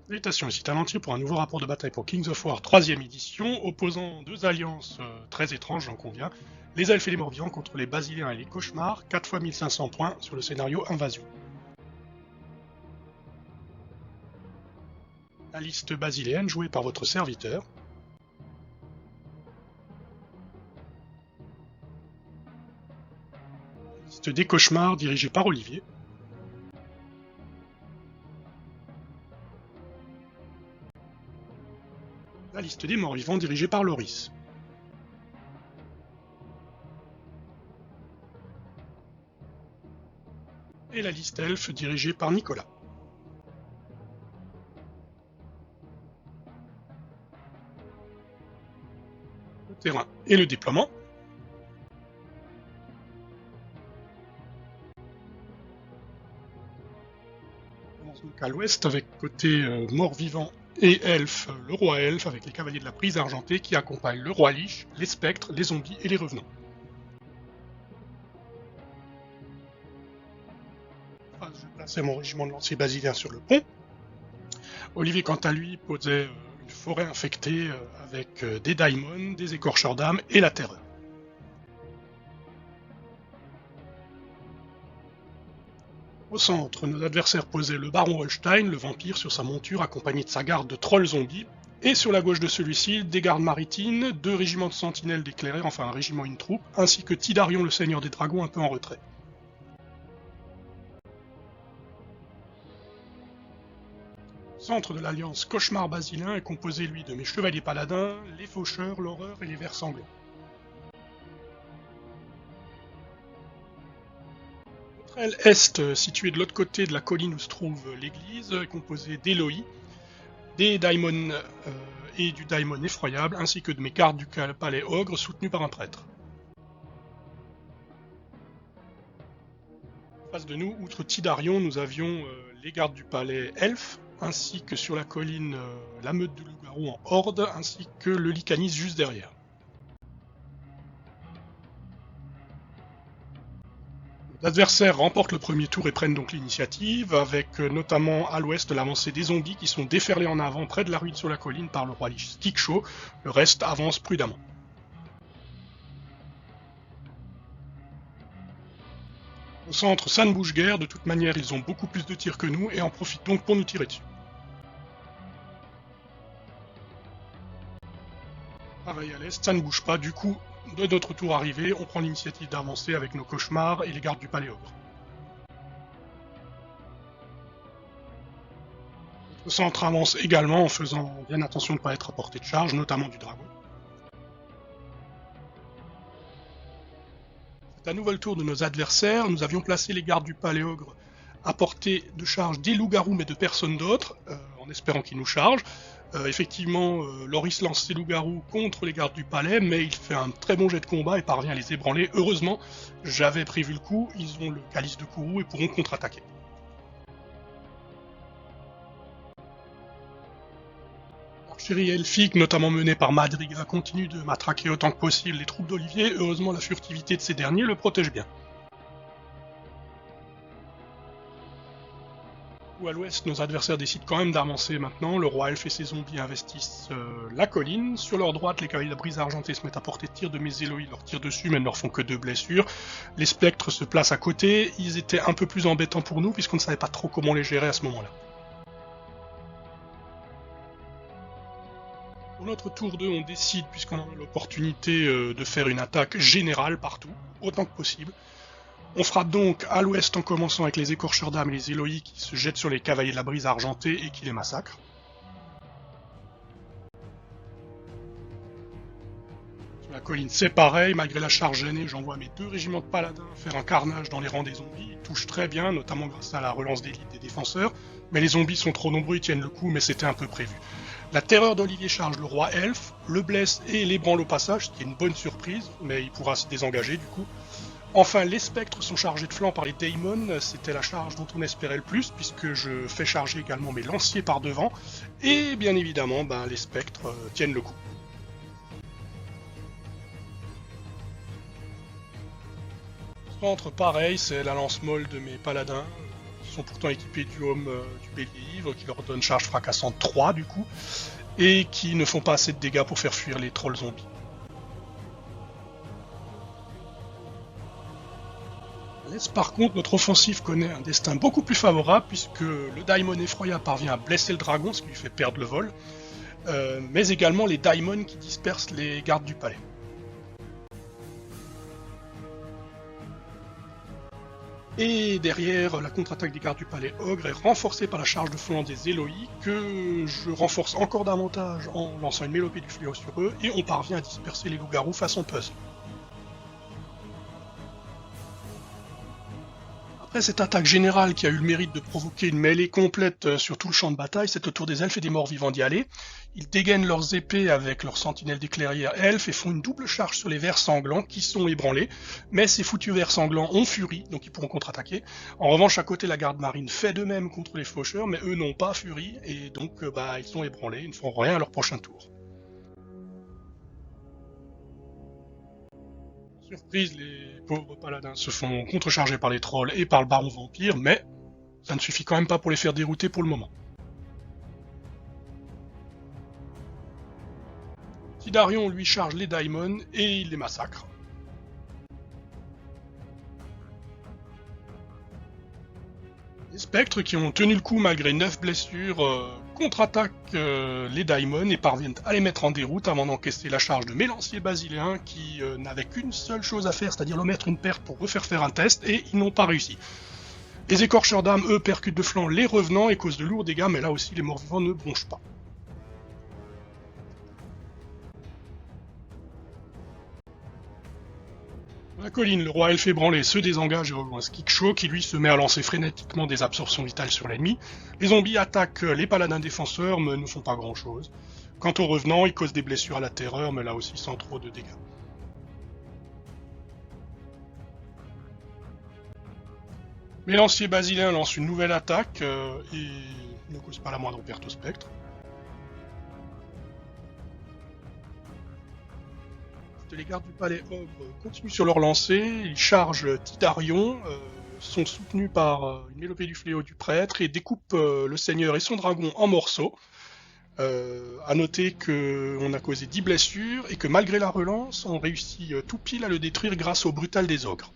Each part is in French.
Salutations, ici Talentier pour un nouveau rapport de bataille pour Kings of War 3ème édition, opposant deux alliances très étranges, j'en conviens, les elfes et les morts-vivants contre les basiliens et les cauchemars, 4 fois 1500 points sur le scénario Invasion. La liste basiléenne jouée par votre serviteur. La liste des cauchemars dirigée par Olivier. La liste des morts-vivants dirigée par Loris. Et la liste elfe dirigée par Nicolas. Le terrain et le déploiement. On commence donc à l'ouest avec côté mort-vivant et elfe, le roi elfe avec les cavaliers de la prise argentée qui accompagnent le roi liche, les spectres, les zombies et les revenants. Je plaçais mon régiment de lanciers basilien sur le pont. Olivier, quant à lui, posait une forêt infectée avec des daimons, des écorcheurs d'âme et la terreur. Au centre, nos adversaires posaient le baron Holstein, le vampire, sur sa monture accompagné de sa garde de trolls zombies, et sur la gauche de celui-ci, des gardes maritines, 2 régiments de sentinelles d'éclairés, enfin un régiment une troupe, ainsi que Tidarion le seigneur des dragons un peu en retrait. Le centre de l'alliance Cauchemar Basilin est composé, lui, de mes chevaliers paladins, les faucheurs, l'horreur et les vers sanglants. Notre aile est, située de l'autre côté de la colline où se trouve l'église, est composée d'Eloi, des daimons et du daimon effroyable, ainsi que de mes gardes du palais ogre soutenus par un prêtre. En face de nous, outre Tidarion, nous avions les gardes du palais elfe, ainsi que sur la colline la meute de loup-garou en horde, ainsi que le licanis juste derrière. Les adversaires remportent le premier tour et prennent donc l'initiative, avec notamment à l'ouest l'avancée des zombies qui sont déferlés en avant près de la ruine sur la colline par le roi liche Stickshaw. Le reste avance prudemment. Au centre, ça ne bouge guère, de toute manière ils ont beaucoup plus de tirs que nous et en profitent donc pour nous tirer dessus. Pareil à l'est, ça ne bouge pas, du coup, de notre tour arrivé, on prend l'initiative d'avancer avec nos cauchemars et les gardes du palais ogre. Le centre avance également en faisant bien attention de ne pas être à portée de charge, notamment du dragon. C'est à nouveau le tour de nos adversaires, nous avions placé les gardes du palais ogre à portée de charge des loups-garous mais de personne d'autre, en espérant qu'ils nous chargent. Effectivement, Loris lance ses loups-garous contre les gardes du palais, mais il fait un très bon jet de combat et parvient à les ébranler. Heureusement, j'avais prévu le coup, ils ont le calice de Kourou et pourront contre-attaquer. L'archerie elfique, notamment menée par Madriga, continue de matraquer autant que possible les troupes d'Olivier. Heureusement, la furtivité de ces derniers le protège bien. À l'ouest, nos adversaires décident quand même d'avancer maintenant. Le roi elfe et ses zombies investissent la colline. Sur leur droite, les cavaliers de la brise argentée se mettent à portée de tir de mes Éloi, leur tirent dessus, mais ne leur font que 2 blessures. Les spectres se placent à côté. Ils étaient un peu plus embêtants pour nous, puisqu'on ne savait pas trop comment les gérer à ce moment-là. Pour notre tour 2, on décide, puisqu'on a l'opportunité de faire une attaque générale partout, autant que possible. On frappe donc à l'ouest en commençant avec les écorcheurs d'âme et les Éloi qui se jettent sur les cavaliers de la brise argentée et qui les massacrent. Sur la colline c'est pareil, malgré la charge gênée, j'envoie mes 2 régiments de paladins faire un carnage dans les rangs des zombies. Ils touchent très bien, notamment grâce à la relance d'élite des défenseurs, mais les zombies sont trop nombreux, ils tiennent le coup, mais c'était un peu prévu. La terreur d'Olivier charge le roi elfe, le blesse et l'ébranle au passage, ce qui est une bonne surprise, mais il pourra se désengager du coup. Enfin, les spectres sont chargés de flanc par les daimons, c'était la charge dont on espérait le plus, puisque je fais charger également mes lanciers par devant, et bien évidemment, les spectres tiennent le coup. Centre, pareil, c'est la lance molle de mes paladins, qui sont pourtant équipés du Home du Bélier Ivre, qui leur donne charge fracassante 3 du coup, et qui ne font pas assez de dégâts pour faire fuir les trolls zombies. Par contre, notre offensive connaît un destin beaucoup plus favorable puisque le Daimon effroyable parvient à blesser le dragon, ce qui lui fait perdre le vol, mais également les Daimons qui dispersent les gardes du palais. Et derrière, la contre-attaque des gardes du palais ogre est renforcée par la charge de flanc des Eloi, que je renforce encore davantage en lançant une mélopée du fléau sur eux, et on parvient à disperser les loups-garous façon puzzle. Après cette attaque générale qui a eu le mérite de provoquer une mêlée complète sur tout le champ de bataille, c'est au tour des elfes et des morts-vivants d'y aller. Ils dégainent leurs épées avec leurs sentinelles des clairières elfes et font une double charge sur les vers sanglants qui sont ébranlés, mais ces foutus vers sanglants ont furie, donc ils pourront contre-attaquer. En revanche, à côté, la garde marine fait de même contre les faucheurs, mais eux n'ont pas furie, et donc ils sont ébranlés, ils ne font rien à leur prochain tour. Surprise, les pauvres paladins se font contrecharger par les trolls et par le baron vampire, mais ça ne suffit quand même pas pour les faire dérouter pour le moment. Tidarion lui charge les Daimons et il les massacre. Les spectres qui ont tenu le coup malgré 9 blessures contre-attaquent les Daimons et parviennent à les mettre en déroute avant d'encaisser la charge de Mélancier Basiléen qui n'avait qu'une seule chose à faire, c'est-à-dire leur mettre une perte pour refaire faire un test, et ils n'ont pas réussi. Les écorcheurs d'âme, eux, percutent de flanc les revenants et causent de lourds dégâts, mais là aussi les morts-vivants ne bronchent pas. La colline, le roi elfe ébranlé se désengage et rejoint Skikcho qui lui se met à lancer frénétiquement des absorptions vitales sur l'ennemi. Les zombies attaquent les paladins défenseurs mais ne font pas grand chose. Quant aux revenants, ils causent des blessures à la terreur mais là aussi sans trop de dégâts. Mélancier Basiléen lance une nouvelle attaque et ne cause pas la moindre perte au spectre. Les gardes du palais ogre continuent sur leur lancée, ils chargent Tidarion, sont soutenus par une mélopée du fléau du prêtre et découpent le seigneur et son dragon en morceaux. À noter qu'on a causé 10 blessures et que malgré la relance, on réussit tout pile à le détruire grâce au brutal des ogres.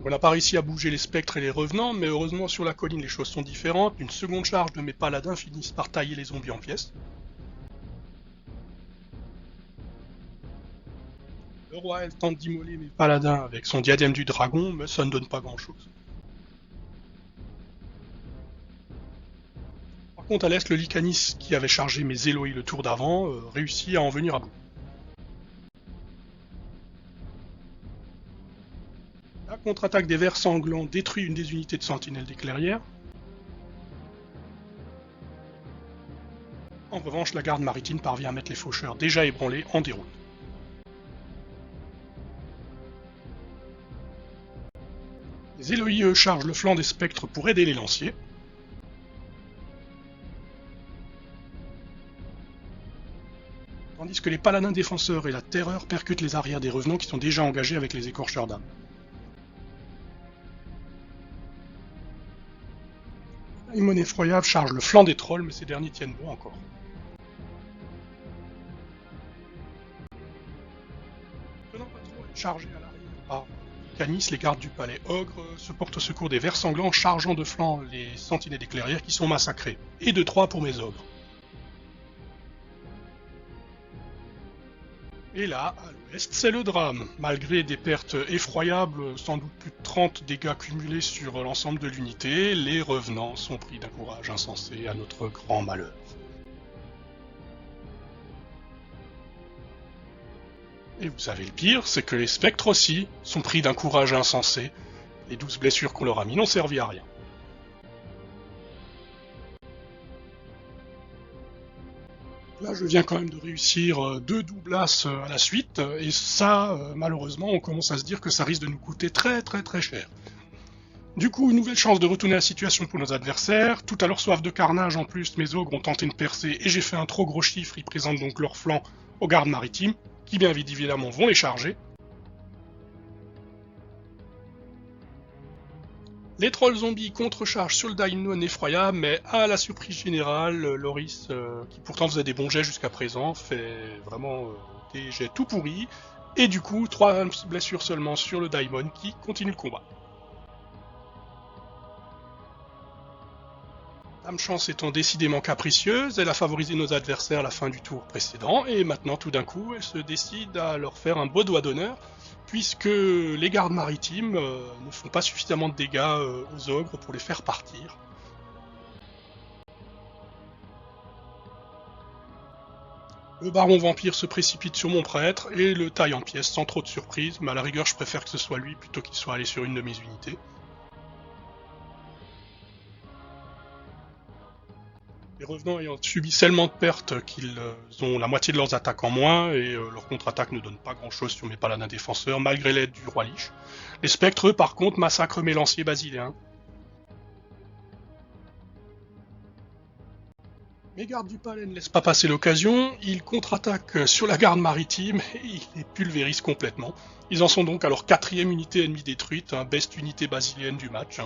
On n'a pas réussi à bouger les spectres et les revenants, mais heureusement sur la colline les choses sont différentes. Une seconde charge de mes paladins finissent par tailler les zombies en pièces. Le roi elfe tente d'immoler mes paladins avec son diadème du dragon, mais ça ne donne pas grand chose. Par contre à l'est, le Lycanis qui avait chargé mes Eloi le tour d'avant réussit à en venir à bout. La contre-attaque des vers sanglants détruit une des unités de sentinelle des clairières. En revanche, la garde maritime parvient à mettre les faucheurs déjà ébranlés en déroute. Les Eloi chargent le flanc des spectres pour aider les lanciers. Tandis que les paladins défenseurs et la terreur percutent les arrières des revenants qui sont déjà engagés avec les écorcheurs d'âme. Daimon effroyable charge le flanc des trolls, mais ces derniers tiennent bon encore. Tenant pas trop à être chargé à l'arrière par Canis, les gardes du palais ogre se portent au secours des vers sanglants, chargeant de flanc les sentinelles des clairières qui sont massacrés. Et de 3 pour mes ogres. Et là, à l'ouest, c'est le drame. Malgré des pertes effroyables, sans doute plus de 30 dégâts cumulés sur l'ensemble de l'unité, les revenants sont pris d'un courage insensé à notre grand malheur. Et vous savez le pire, c'est que les spectres aussi sont pris d'un courage insensé. Les 12 blessures qu'on leur a mis n'ont servi à rien. Là, je viens quand même de réussir 2 doublasses à la suite, et ça, malheureusement, on commence à se dire que ça risque de nous coûter très cher. Du coup, une nouvelle chance de retourner la situation pour nos adversaires. Tout à leur soif de carnage, en plus, mes ogres ont tenté une percée, et j'ai fait un trop gros chiffre, ils présentent donc leur flanc aux gardes maritimes, qui bien évidemment vont les charger. Les trolls zombies contre-chargent sur le Daimon effroyable, mais à la surprise générale, Loris, qui pourtant faisait des bons jets jusqu'à présent, fait vraiment des jets tout pourris, et du coup 3 blessures seulement sur le Daimon qui continue le combat. Dame Chance étant décidément capricieuse, elle a favorisé nos adversaires à la fin du tour précédent, et maintenant tout d'un coup elle se décide à leur faire un beau doigt d'honneur, puisque les gardes maritimes ne font pas suffisamment de dégâts aux ogres pour les faire partir. Le baron vampire se précipite sur mon prêtre et le taille en pièces sans trop de surprise, mais à la rigueur je préfère que ce soit lui plutôt qu'il soit allé sur une de mes unités. Les revenants ayant subi tellement de pertes qu'ils ont la moitié de leurs attaques en moins, et leur contre-attaque ne donne pas grand-chose sur mes paladins défenseurs, malgré l'aide du roi Lich. Les spectres, eux, par contre, massacrent mes lanciers basiléens. Mes gardes du palais ne laissent pas passer l'occasion, ils contre-attaquent sur la garde maritime et ils les pulvérisent complètement. Ils en sont donc à leur 4ème unité ennemie détruite, best unité basiléenne du match.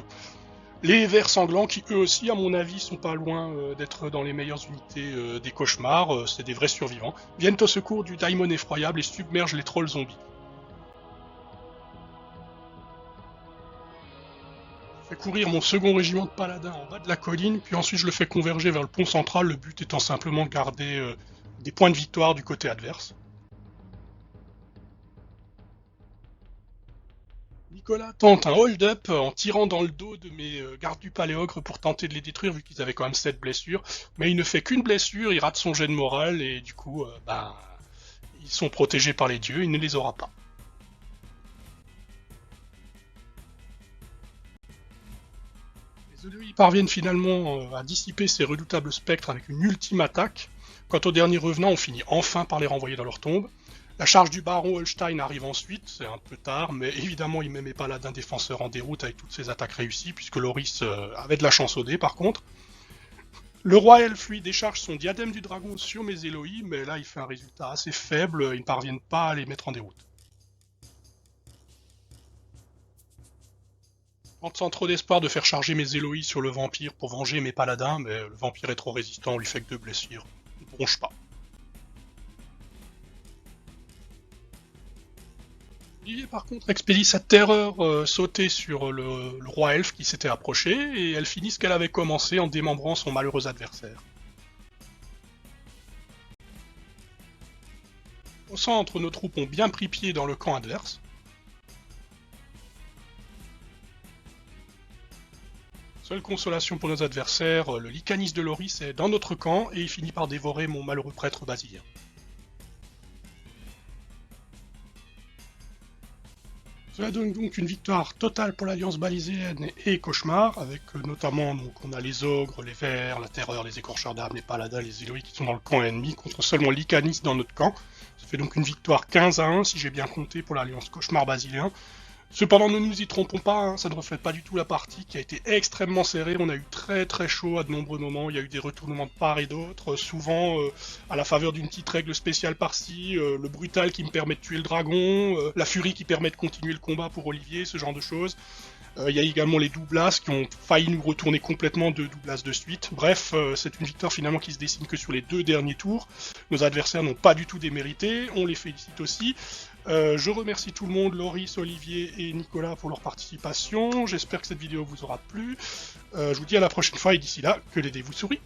Les vers sanglants, qui eux aussi, à mon avis, sont pas loin d'être dans les meilleures unités des cauchemars, c'est des vrais survivants, viennent au secours du Daimon effroyable et submergent les trolls zombies. Je fais courir mon second régiment de paladins en bas de la colline, puis ensuite je le fais converger vers le pont central, le but étant simplement de garder des points de victoire du côté adverse. Nicolas tente un hold-up en tirant dans le dos de mes gardes du paléogre pour tenter de les détruire vu qu'ils avaient quand même 7 blessures, mais il ne fait qu'une blessure, il rate son jet de morale et du coup, ils sont protégés par les dieux, il ne les aura pas. Les Eloïs parviennent finalement à dissiper ces redoutables spectres avec une ultime attaque. Quant aux derniers revenants, on finit enfin par les renvoyer dans leur tombe. La charge du baron Holstein arrive ensuite, c'est un peu tard, mais évidemment il met mes paladins défenseurs en déroute avec toutes ses attaques réussies, puisque Loris avait de la chance au dé par contre. Le roi elfe lui décharge son diadème du dragon sur mes Eloïs, mais là il fait un résultat assez faible, ils ne parviennent pas à les mettre en déroute. Sans trop d'espoir de faire charger mes Eloïs sur le vampire pour venger mes paladins, mais le vampire est trop résistant, on lui fait que 2 blessures, il ne bronche pas. Olivier par contre expédie sa terreur sauter sur le roi elfe qui s'était approché, et elle finit ce qu'elle avait commencé en démembrant son malheureux adversaire. Au centre, nos troupes ont bien pris pied dans le camp adverse. Seule consolation pour nos adversaires, le Lycanis de Loris est dans notre camp et il finit par dévorer mon malheureux prêtre basilien. Cela donne donc une victoire totale pour l'Alliance baliséenne et Cauchemar, avec notamment donc, on a les ogres, les vers, la terreur, les écorcheurs d'âme, les paladins, les Eloïs qui sont dans le camp ennemi, contre seulement Lycanis dans notre camp. Ça fait donc une victoire 15-1 si j'ai bien compté pour l'Alliance Cauchemar basiléen. Cependant, ne nous y trompons pas, ça ne reflète pas du tout la partie qui a été extrêmement serrée, on a eu très très chaud à de nombreux moments, il y a eu des retournements de part et d'autre, souvent à la faveur d'une petite règle spéciale par-ci, le brutal qui me permet de tuer le dragon, la furie qui permet de continuer le combat pour Olivier, ce genre de choses. Il y a également les Douglas qui ont failli nous retourner complètement 2 Douglas de suite. Bref, c'est une victoire finalement qui se dessine que sur les 2 derniers tours. Nos adversaires n'ont pas du tout démérité, on les félicite aussi. Je remercie tout le monde, Loris, Olivier et Nicolas pour leur participation. J'espère que cette vidéo vous aura plu. Je vous dis à la prochaine fois et d'ici là, que les dés vous sourient.